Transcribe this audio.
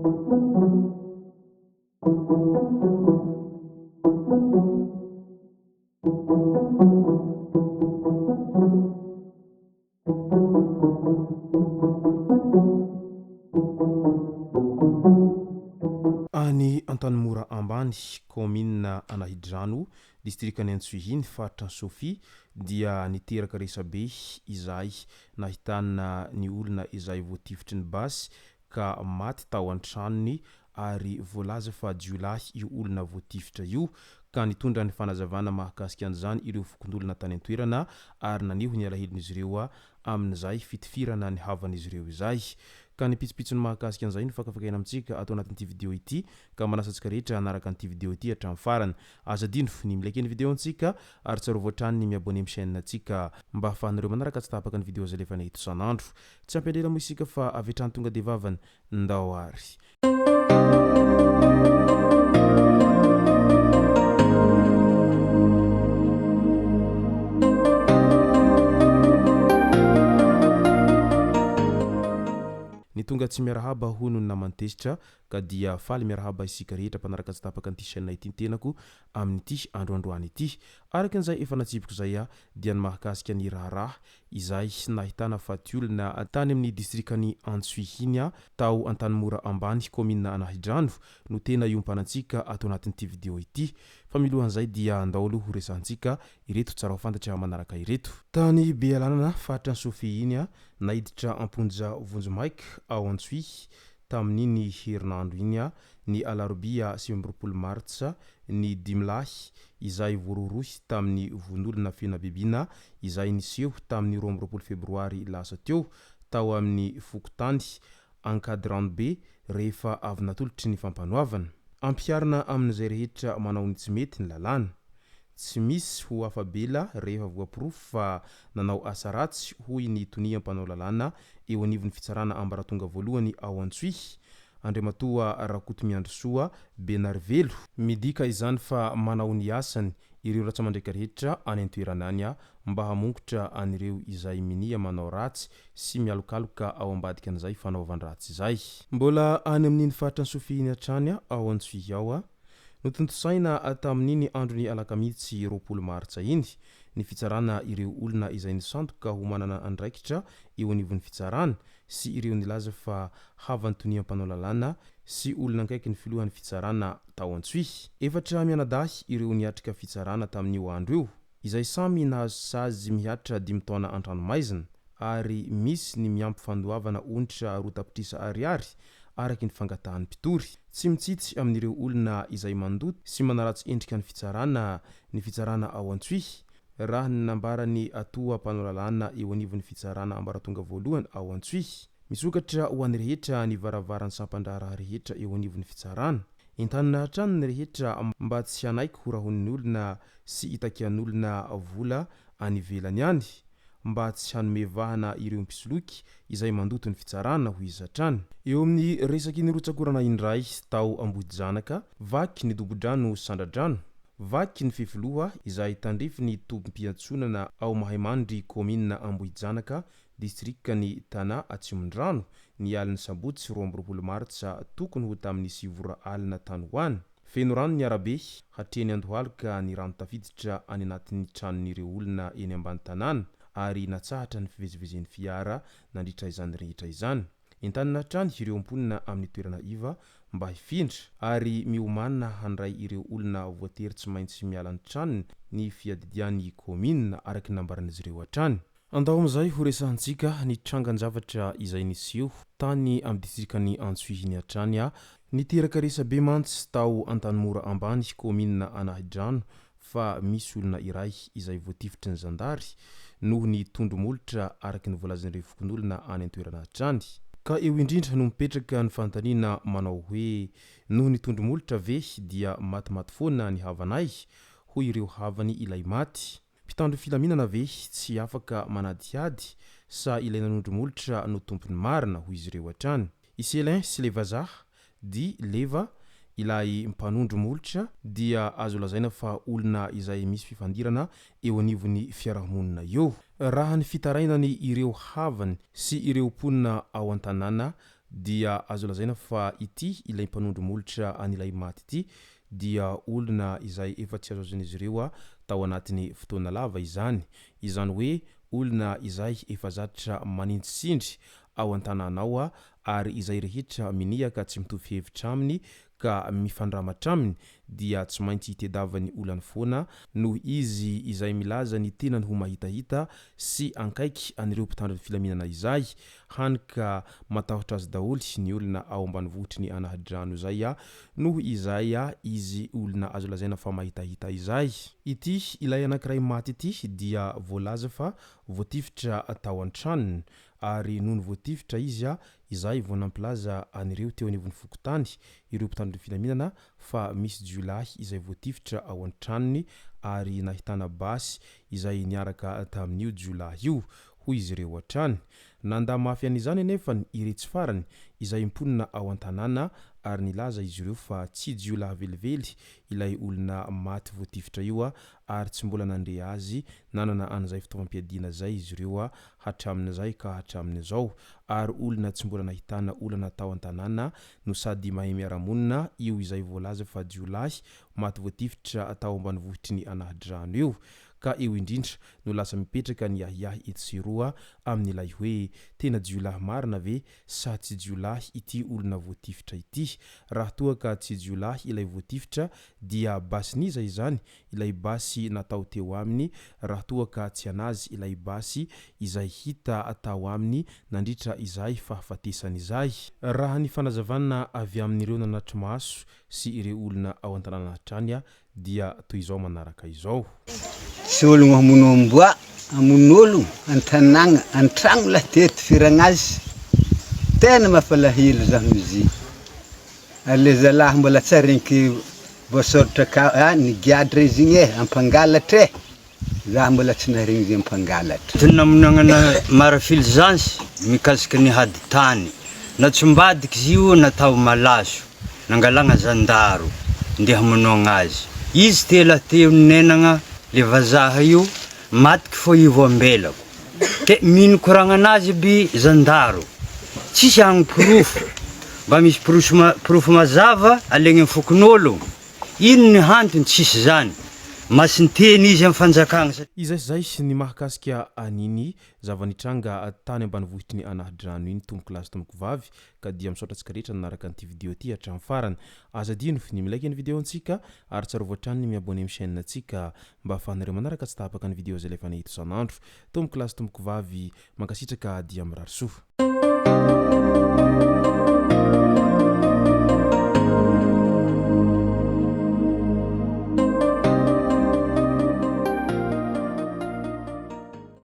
Any Antanimora ambany commune Anahidrano district ny Antsuhiny faritra Sofia dia niteraka resabe izay nahitana ny olona izay voatifitry ny basy ka maty tao an-tranony ary voalaza fa Jiolahy io olona voatifitra io ka nitondra ny fanazavana mahakasika an'izany ireo fokondolona tany an-toerana ary naneho ny alahelo-n'izy ireo amin'izay fitifirana ny havan'izy ireo izay ka ny pitsopitsony mahakasika an'izay no fakafakaina amintsika atao anatin'ity vidéo ity ka manasantsika rehetra anaraka an'ity vidéo ity hatramin'ny farany azadino ny milaiky ny vidéo antsika ary tsara voatrany ny mi-abonné amin'ny chaîne antsika mba ahafahanareo manaraka tsy tapaka ny vidéo zay lefa nahito sanandro tsy ampialela moa isika fa avetrany tonga de vavany ndao ary ny tonga tsy miarahaba hono ny namantesitra ka dia faly miarahaba isika rehetra mpanaraka tsy tapaka an'ity chaîne ity tenako amin'ity androandroany ity araka an'izay efa natsipiko zay dia ny mahakasika ny Araho izay nahitana fatiolona tany amin'ny distrikany Antsuhiny tao Antanimora ambany commune Anahidrano no tena iompanantsika atao anatin'ity vidéo ity fa milohan'izay dia andao ho resantsika ireto tsara ho fantatra manaraka ireto tany Bealanana faritra Sofia iny naiditra amponja vonjomaika ao Antsuhy tamin'iny herinandro iny ny alarobia 7 martsa ny Jiolahy izay voarorohy tamin'ny vonolona fenabebina izay niseho tamin'ny 12 febroary lasa teo tao amin'ny fokotany encadrante be rehefa avy natolotry ny fampanoavana ampiarina amin'izay rehetra manao ny tsy mety ny lalàna tsy misy ho afabela rehefa voapirofo fa nanao asa ratsy hoy ny tonia mpanao lalàna eo anivon'ny fitsarana ambaratonga voalohany ao Antsuhy Andriamatoa Rakoto Miandrosoa Benarvelo midika izany fa manao ny asany ireo ratsamandraika rehetra any an-toerana any mba hamongotra an'ireo izay minia manao ratsy sy mialokaloka ao ambadika an'izay fanaovan-dratsy izay mbola any amin'iny faritra ny Sofia iny hatrany ao Antsuhy ao no tontosaina tamin'iny androny alakamisy 20 martsa iny ny fitsarana ireo olona izay nisandoka ho manana andraikitra eo anivon'ny fitsarana sy ireo nilaza fa havan'ny tonia mpanao lalàna sy olona ankaiky ny filohan'ny fitsarana tao Antsuhy efatra mianadahy ireo niatrika fitsarana tamin'io andro io izay samy nahazo sazy miatra 5 taona an-tranomaizina ary misy ny miampy fandoavana onitra rotapitrisa ariary araky ny fangatahan'ny mpitory tsy mitsitsy amin'ireo olona izay mandoto sy manaratsy endrika ny fitsarana ao Antsuhy raha ny nambarany atoa mpanao lalàna eo anivon'ny fitsarana ambaratonga voalohany ao Antsuhy misokatra ho an'ny rehetra ny varavaran'ny sampandraraha rehetra eo anivon'ny fitsarana entanina hatrany ny rehetra mba tsy hanaiky ho rahon'ny olona sy itakian'olona vola any ivelany any mba tsy hanomevahana ireo mpisoloky izay mandoto ny fitsarana ho izatrany eo amin'ny resaky ny rotsakorana indray tao Ambohidrano vaky ny dobodrano sandradrano vaky ny fefoloha izay tandrify ny tompom-piantsonana ao Mahaimandry commune Ambohidrano district ny Tena Atsimondrano ny alin'ny sabotsy 12 martsa tokony ho tamin'ny 7 alina tany hoany feno rano ny arabe hatreny andohalika ny rano tafiditra any anatin'ny tranon'ireo olona eny ambany tanàna ary natsahatra ny fivezivezen'ny fiara nandritra izany rehetra izany entanina hatrany ireo amponina amin'ny toerana iva mba hifindra ary miomanina handray ireo olona voatery tsy maintsy miala ny tranony ny fiadidiany commune araky nambaran'izy ireo hatrany andao amin'izay ho resantsika ny trangan zavatra izay niseho tany amin'ny distrikany Antsuhiny hatrany niteraka resabe mantsy tao Antanimora ambany commune Anahidrano fa misy olona iray izay voatifitry ny zandary noho ny Tondro Molotra araky ny voalazan'ireo fokon'olona any an-toerana hatrany ka eo indrindra no mipetraka ny fantaniana manao hoe noho ny Tondro Molotra ve dia matimaty foana ny havanay hoy ireo havany ilay maty mpitandro filaminana ve tsy afaka manadihady sa ilay nanondro Molotra no tompony marina hoy izy ireo hatrany iselin sy le vazaha di leva ilay mpanondro Molotra dia azo lazaina fa olona izay misy fifandirana eo anivon'ny fiarahamonina eo raha ny fitarainany ireo havany sy ireo ponina ao an-tanàna dia azo lazaina fa ity ilay mpanondro molotra anilay maty ity dia olona izay efa tsy azo azon'izy ireo tao anatin'ny fotoana lava izany hoe olona izay efa zatra manintsindry ao an-tanànao ary izay rehetra miniaka tsy mitovy hevitra aminy ka mifandramatra aminy dia tsy maintsy itedavany olany foana noho izy izay milaza ny tenany ho mahitahita sy ankaiky anireo mpitandron'ny filaminana izay hany ka matahotra azy daholy ny olona ao ambanivohitry ny anahadrano izay noho izay izy olona azo lazaina fa mahitahita izay ity ilay anankiray maty ity dia voalaza fa voatifitra tao an-tranony ary noho ny voatifitra izy izay vao nampilaza anireo teo anivon'ny fokotany ireo mpitandron'ny filaminana fa misy Jiolahy izay voatifitra ao an-tranony ary nahitana basy izay niaraka tamin'io Jiolahy io hoy izy ireo an-trany nanda mafy an'izany anefa iretsy farany izay imponina ao an-tanàna ary nilaza izy ireo fa tsy Jiolahy velively ilay olona maty voatifitra io ary tsy mbola nandre azy nanana an'izay fitaovam-piadiana zay izy ireo hatramin'izay ka hatramin'izao ary olona tsy mbola nahitana olana tao an-tanàna no sady mahay miara-monina io izay voalaza fa Jiolahy maty voatifitra tao ambanivohitry ny anahadrano io ka eo indrindra no lasa mipetraka ny yahiyahy etsiroa amin'ilay hoe tena Jiolahy marina ve sa tsy Jiolahy ity olona voatifitra ity raha toa ka tsy Jiolahy ilay voatifitra dia basiniza izany ilay basy natao teo aminy raha toa ka tsy anazy ilay basy izay hita atao aminy nandritra izay fahafatesany izay raha ny fanazavana avy amin'ireo nanatry maso sy ireo olona ao an-tanàna hatrany dia toy izao manaraka izao sy ologno hamono amboa amon'olo an-tanàgna an-tragno lateto firagnazy tena mafalahelo zaho izy ale zalahy mbola tsarinky voasoratra ka ny giadra izy igny ampangalatra zaho mbola tsy naharegny izy ampangalatra tena namonana marafilizancy mikasiky ny hady tany na tsy mbadiky izy io natao malaso nangalagna zandaro ndeha hamonoagna azy izy tela teo nenagna le vazaha io matiky fo ivo ambelako ke mino koragna anazy by zandaro tsisy agny profo mba misy profo mazava alegny fokon'olo ino ny hantony tsisy zany masinteny izy amin'ny fanjakagna izay ny mahakasika aniny zavanitranga tany ambanivohitry ny anahadrano iny tomboky lasy tomboky vavy ka dia misaotra antsika rehetra nanaraka an'ity vidéo ty hatramin'ny farany azadino ny milaiky ny vidéo antsika ary tsarovy hatrany ny miabone amin'ny chaîne antsika mba ahafahanareo manaraka tsy tapaka ny vidéo zay lefa nahita isan'andro tomboky lasy tomboky vavy mankasitraka dia mirary soa